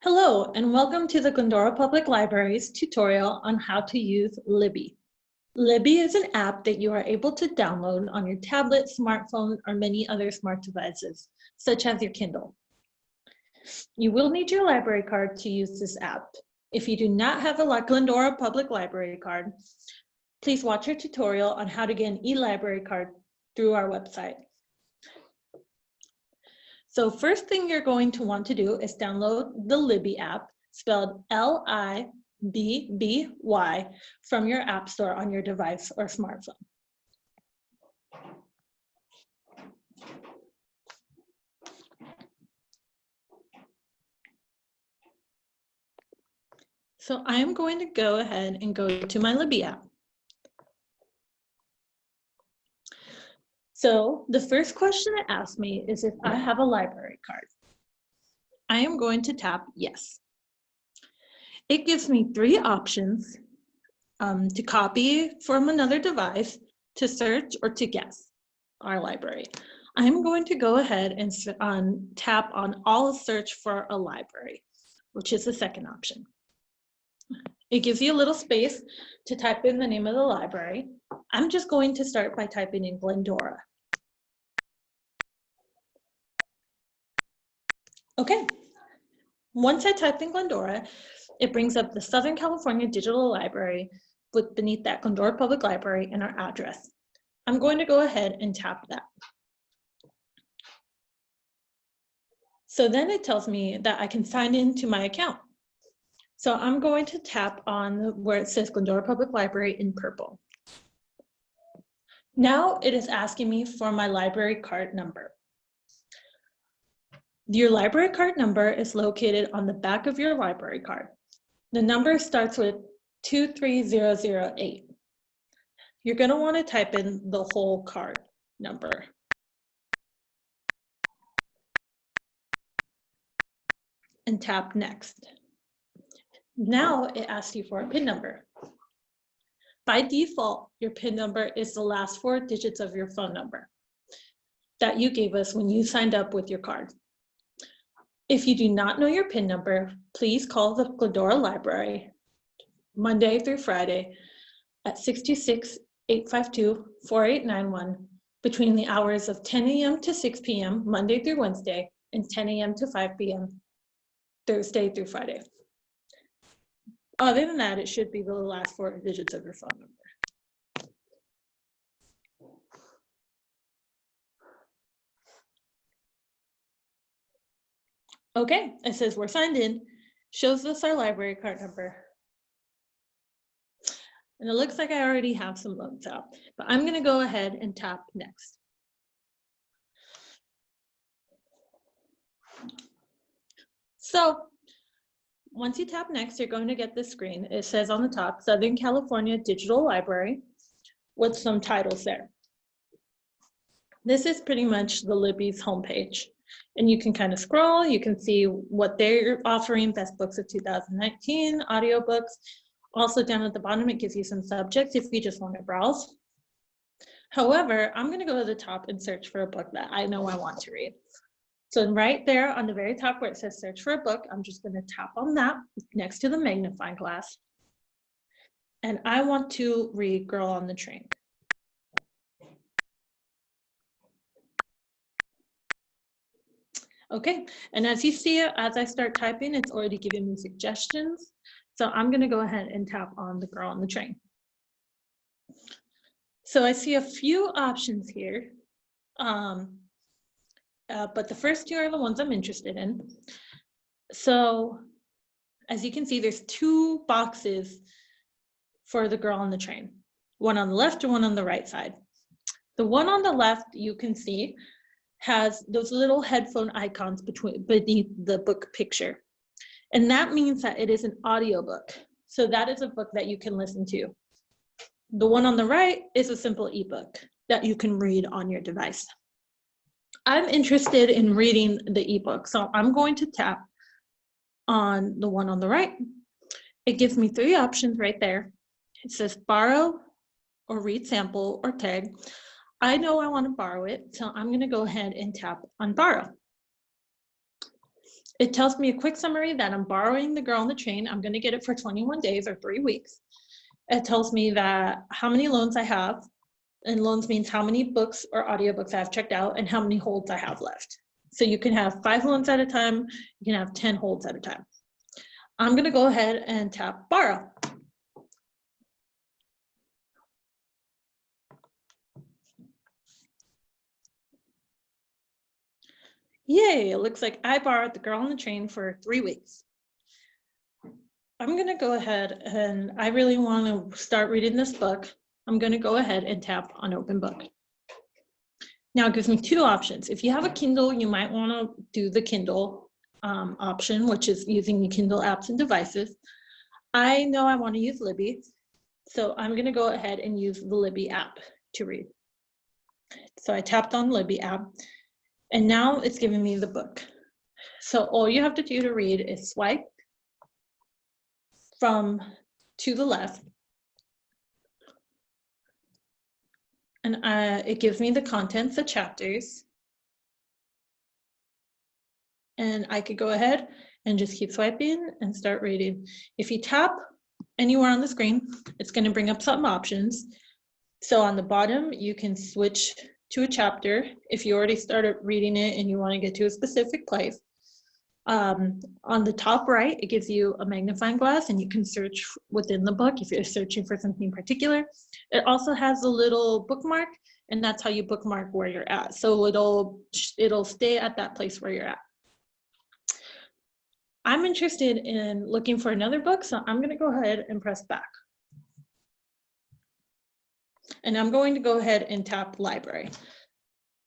Hello, and welcome to the Glendora Public Library's tutorial on how to use Libby. Libby is an app that you are able to download on your tablet, smartphone, or many other smart devices, such as your Kindle. You will need your library card to use this app. If you do not have a Glendora Public Library card, please watch our tutorial on how to get an e-library card through our website. So first thing you're going to want to do is download the Libby app, spelled Libby, from your app store on your device or smartphone. So I am going to go ahead and go to my Libby app. So the first question it asks me is if I have a library card. I am going to tap yes. It gives me three options to copy from another device, to search, or to guess our library. I'm going to go ahead and tap on all search for a library, which is the second option. It gives you a little space to type in the name of the library. I'm just going to start by typing in Glendora. Okay, once I type in Glendora, it brings up the Southern California Digital Library with beneath that Glendora Public Library and our address. I'm going to go ahead and tap that. So then it tells me that I can sign into my account. So I'm going to tap on where it says Glendora Public Library in purple. Now it is asking me for my library card number. Your library card number is located on the back of your library card. The number starts with 23008. You're going to want to type in the whole card number. And tap next. Now it asks you for a PIN number. By default, your PIN number is the last 4 digits of your phone number that you gave us when you signed up with your card. If you do not know your PIN number, please call the Glendora Library Monday through Friday at 626-852-4891 between the hours of 10 a.m. to 6 p.m. Monday through Wednesday and 10 a.m. to 5 p.m. Thursday through Friday. Other than that, it should be the last 4 digits of your phone number. Okay, it says we're signed in, shows us our library card number. And it looks like I already have some loans out, but I'm going to go ahead and tap next. So once you tap next, you're going to get this screen. It says on the top, Southern California Digital Library, with some titles there. This is pretty much the Libby's homepage. And you can kind of scroll, you can see what they're offering, best books of 2019, audiobooks. Also down at the bottom, it gives you some subjects if you just want to browse. However, I'm going to go to the top and search for a book that I know I want to read. So right there on the very top where it says search for a book, I'm just going to tap on that next to the magnifying glass. And I want to read Girl on the Train. Okay, and as you see, as I start typing, it's already giving me suggestions. So I'm going to go ahead and tap on the Girl on the Train. So I see a few options here, but the first two are the ones I'm interested in. So as you can see, there's 2 boxes for the Girl on the Train, one on the left and one on the right side. The one on the left, you can see, has those little headphone icons beneath the book picture. And that means that it is an audiobook. So that is a book that you can listen to. The one on the right is a simple ebook that you can read on your device. I'm interested in reading the ebook, so I'm going to tap on the one on the right. It gives me 3 options right there. It says borrow or read sample or tag. I know I want to borrow it, so I'm going to go ahead and tap on borrow. It tells me a quick summary that I'm borrowing The Girl on the Train. I'm going to get it for 21 days or 3 weeks. It tells me that how many loans I have, and loans means how many books or audiobooks I have checked out and how many holds I have left. So you can have 5 loans at a time, you can have 10 holds at a time. I'm going to go ahead and tap borrow. Yay, it looks like I borrowed The Girl on the Train for 3 weeks. I'm going to go ahead, and I really want to start reading this book. I'm going to go ahead and tap on open book. Now it gives me 2 options. If you have a Kindle, you might want to do the Kindle option, which is using the Kindle apps and devices. I know I want to use Libby, so I'm going to go ahead and use the Libby app to read. So I tapped on Libby app, and now it's giving me the book. So all you have to do to read is swipe from to the left, and it gives me the contents, the chapters, and I could go ahead and just keep swiping and start reading. If you tap anywhere on the screen, it's going to bring up some options. So on the bottom, you can switch to a chapter if you already started reading it and you want to get to a specific place. On the top right, it gives you a magnifying glass and you can search within the book if you're searching for something particular. It also has a little bookmark, and that's how you bookmark where you're at. So it'll stay at that place where you're at. I'm interested in looking for another book, so I'm going to go ahead and press back. And I'm going to go ahead and tap library.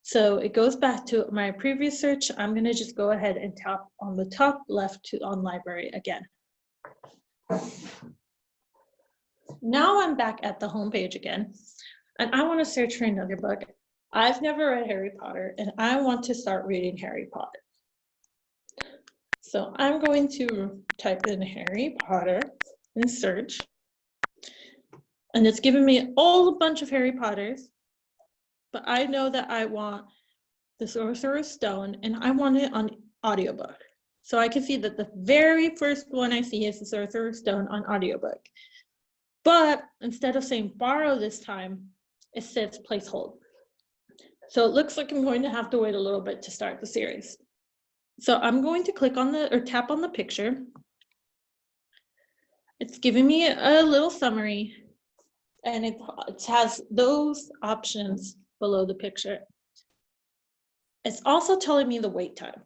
So it goes back to my previous search. I'm going to just go ahead and tap on the top left on library again. Now I'm back at the home page again, and I want to search for another book. I've never read Harry Potter, and I want to start reading Harry Potter. So I'm going to type in Harry Potter and search. And it's giving me a bunch of Harry Potters. But I know that I want the Sorcerer's Stone, and I want it on audiobook. So I can see that the very first one I see is the Sorcerer's Stone on audiobook. But instead of saying borrow this time, it says place hold. So it looks like I'm going to have to wait a little bit to start the series. So I'm going to click on tap on the picture. It's giving me a little summary, and it has those options below the picture. It's also telling me the wait time.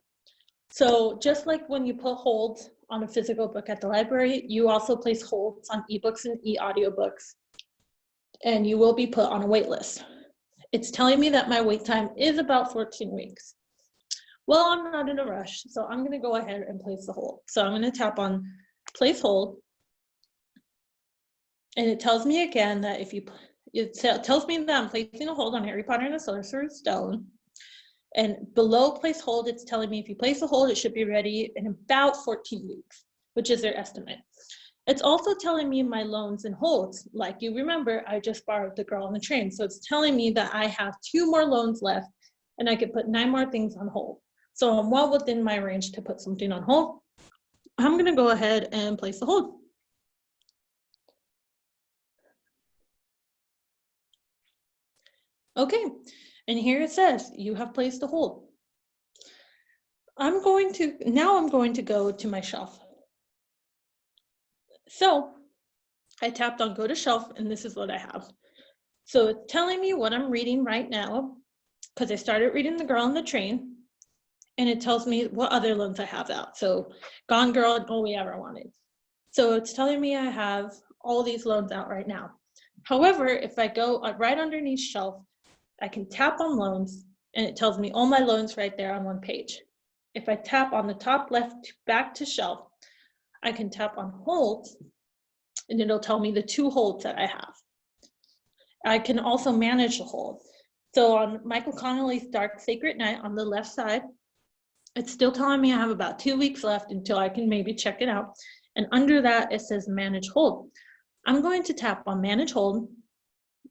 So just like when you put holds on a physical book at the library, you also place holds on ebooks and e-audiobooks, and you will be put on a wait list. It's telling me that my wait time is about 14 weeks. Well, I'm not in a rush, so I'm going to go ahead and place the hold. So I'm going to tap on place hold, and it tells me again that it tells me that I'm placing a hold on Harry Potter and the Sorcerer's Stone. And below place hold, it's telling me if you place a hold, it should be ready in about 14 weeks, which is their estimate. It's also telling me my loans and holds. Like you remember, I just borrowed The Girl on the Train. So it's telling me that I have 2 more loans left, and I could put 9 more things on hold. So I'm well within my range to put something on hold. I'm going to go ahead and place the hold. Okay, and here it says you have placed a hold. Now I'm going to go to my shelf. So I tapped on go to shelf, and this is what I have. So it's telling me what I'm reading right now, because I started reading The Girl on the Train, and it tells me what other loans I have out. So Gone Girl and All We Ever Wanted. So it's telling me I have all these loans out right now. However, if I go right underneath shelf, I can tap on loans, and it tells me all my loans right there on one page. If I tap on the top left back to shelf, I can tap on holds, and it'll tell me the 2 holds that I have. I can also manage the hold. So on Michael Connelly's Dark Sacred Night on the left side, it's still telling me I have about 2 weeks left until I can maybe check it out. And under that, it says manage hold. I'm going to tap on manage hold,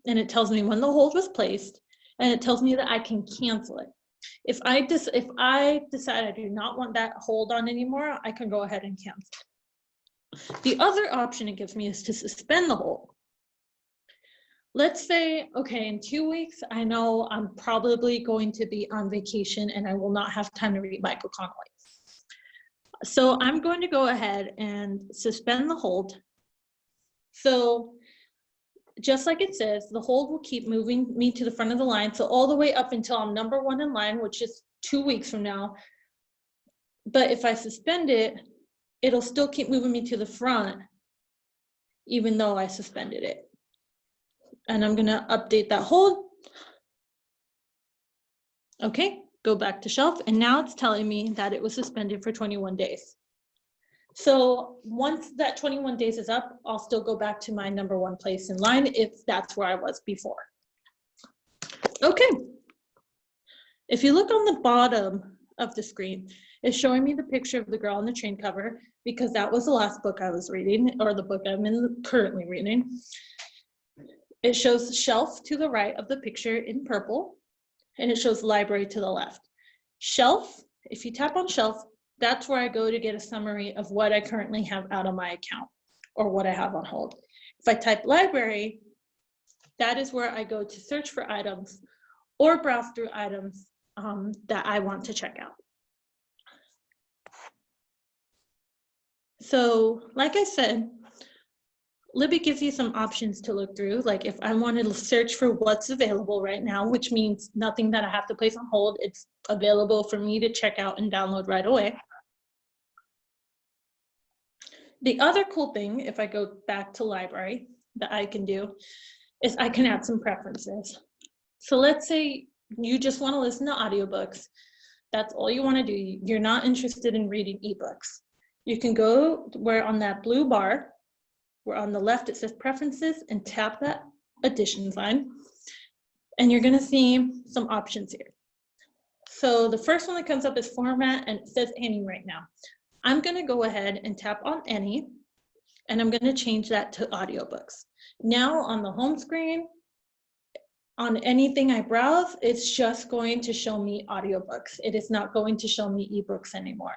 and it tells me when the hold was placed, and it tells me that I can cancel it. If I decide I do not want that hold on anymore, I can go ahead and cancel. The other option it gives me is to suspend the hold. Let's say, okay, in 2 weeks, I know I'm probably going to be on vacation and I will not have time to read Michael Connolly. So I'm going to go ahead and suspend the hold. So just like it says, the hold will keep moving me to the front of the line. So all the way up until I'm number 1 in line, which is 2 weeks from now. But if I suspend it, it'll still keep moving me to the front, even though I suspended it. And I'm gonna update that hold. Okay, go back to shelf. And now it's telling me that it was suspended for 21 days. So once that 21 days is up, I'll still go back to my number 1 place in line if that's where I was before. Okay. If you look on the bottom of the screen, it's showing me the picture of the girl on the train cover because that was the last book I was reading, or the book I'm currently reading. It shows shelf to the right of the picture in purple, and it shows library to the left. Shelf, if you tap on shelf, that's where I go to get a summary of what I currently have out of my account or what I have on hold. If I type library, that is where I go to search for items or browse through items that I want to check out. So like I said, Libby gives you some options to look through. Like if I wanted to search for what's available right now, which means nothing that I have to place on hold, it's available for me to check out and download right away. The other cool thing, if I go back to library, that I can do is I can add some preferences. So let's say you just want to listen to audiobooks. That's all you want to do. You're not interested in reading ebooks. You can go where on that blue bar, where on the left it says preferences, and tap that addition sign. And you're going to see some options here. So the first one that comes up is format, and it says any right now. I'm going to go ahead and tap on any, and I'm going to change that to audiobooks. Now on the home screen, on anything I browse, it's just going to show me audiobooks. It is not going to show me ebooks anymore.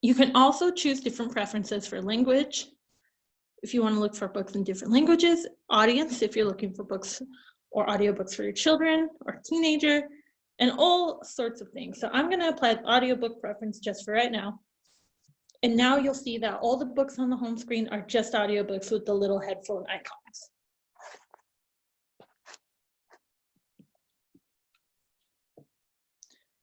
You can also choose different preferences for language. If you want to look for books in different languages, audience, if you're looking for books or audiobooks for your children or teenager, and all sorts of things. So I'm going to apply the audiobook preference just for right now. And now you'll see that all the books on the home screen are just audiobooks with the little headphone icons.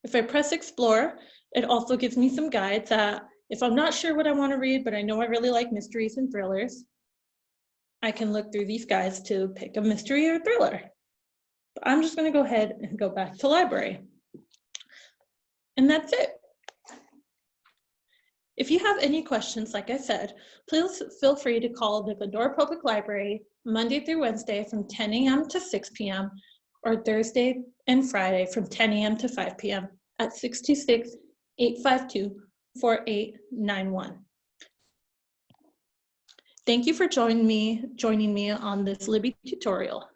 If I press explore, it also gives me some guides that if I'm not sure what I want to read, but I know I really like mysteries and thrillers, I can look through these guides to pick a mystery or thriller. But I'm just going to go ahead and go back to library. And that's it. If you have any questions, like I said, please feel free to call the Glendora Public Library Monday through Wednesday from 10 a.m. to 6 p.m. or Thursday and Friday from 10 a.m. to 5 p.m. at 626-852-4891. Thank you for joining me on this Libby tutorial.